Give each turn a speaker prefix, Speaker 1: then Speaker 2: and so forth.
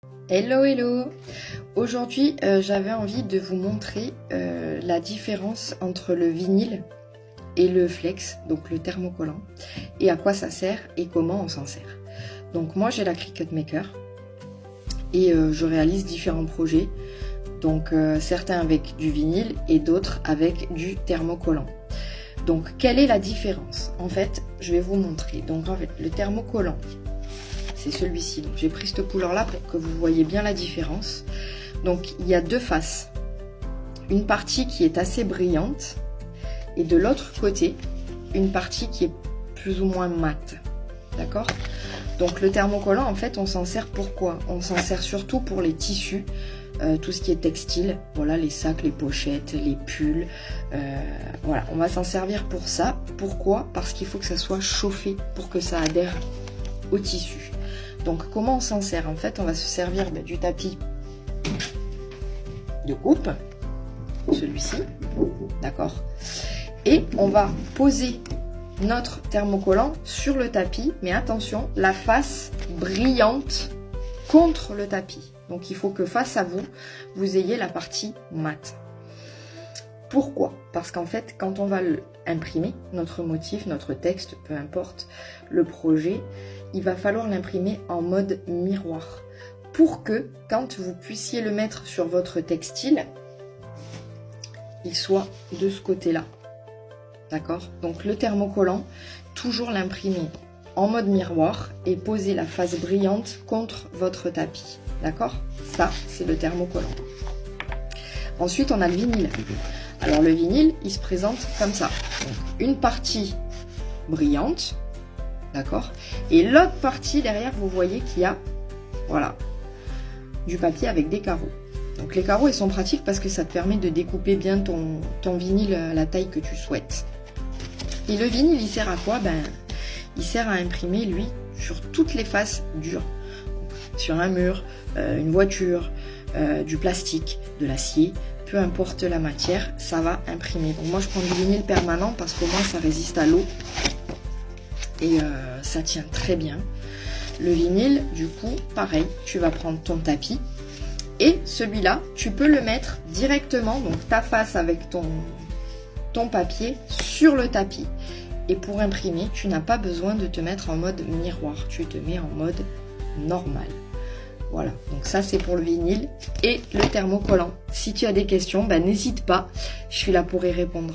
Speaker 1: Hello hello. Aujourd'hui j'avais envie de vous montrer la différence entre le vinyle et le flex, donc le thermocollant, et à quoi ça sert et comment on s'en sert. Donc moi j'ai la Cricut Maker et je réalise différents projets, donc certains avec du vinyle et d'autres avec du thermocollant. Donc quelle est la différence? En fait je vais vous montrer. Donc en fait le thermocollant, c'est celui-ci. Donc j'ai pris cette couleur là pour que vous voyez bien la différence. Donc il y a deux faces. Une partie qui est assez brillante et de l'autre côté, une partie qui est plus ou moins mate. D'accord? Donc le thermocollant, en fait, on s'en sert pour quoi? On s'en sert surtout pour les tissus, tout ce qui est textile. Voilà, les sacs, les pochettes, les pulls. Voilà, on va s'en servir pour ça. Pourquoi? Parce qu'il faut que ça soit chauffé pour que ça adhère au tissu. Donc comment on s'en sert? En fait on va se servir du tapis de coupe, celui-ci, d'accord, et on va poser notre thermocollant sur le tapis, mais attention, la face brillante contre le tapis. Donc il faut que face à vous, vous ayez la partie mate. Pourquoi? Parce qu'en fait, quand on va imprimer notre motif, notre texte, peu importe le projet, il va falloir l'imprimer en mode miroir pour que, quand vous puissiez le mettre sur votre textile, il soit de ce côté-là. D'accord? Donc le thermocollant, toujours l'imprimer en mode miroir et poser la face brillante contre votre tapis. D'accord? Ça, c'est le thermocollant. Ensuite, on a le vinyle. Alors le vinyle, il se présente comme ça. Une partie brillante, d'accord, et l'autre partie derrière, vous voyez qu'il y a, voilà, du papier avec des carreaux. Donc les carreaux, ils sont pratiques parce que ça te permet de découper bien ton vinyle à la taille que tu souhaites. Et le vinyle, il sert à quoi? Il sert à imprimer, lui, sur toutes les faces dures. Sur un mur, une voiture, du plastique, de l'acier, peu importe la matière, ça va imprimer. Donc moi je prends du vinyle permanent parce qu'au moins ça résiste à l'eau et ça tient très bien. Le vinyle, du coup, pareil, tu vas prendre ton tapis et celui-là, tu peux le mettre directement, donc ta face avec ton papier sur le tapis. Et pour imprimer, tu n'as pas besoin de te mettre en mode miroir, tu te mets en mode normal. Voilà, donc ça c'est pour le vinyle et le thermocollant. Si tu as des questions, n'hésite pas, je suis là pour y répondre.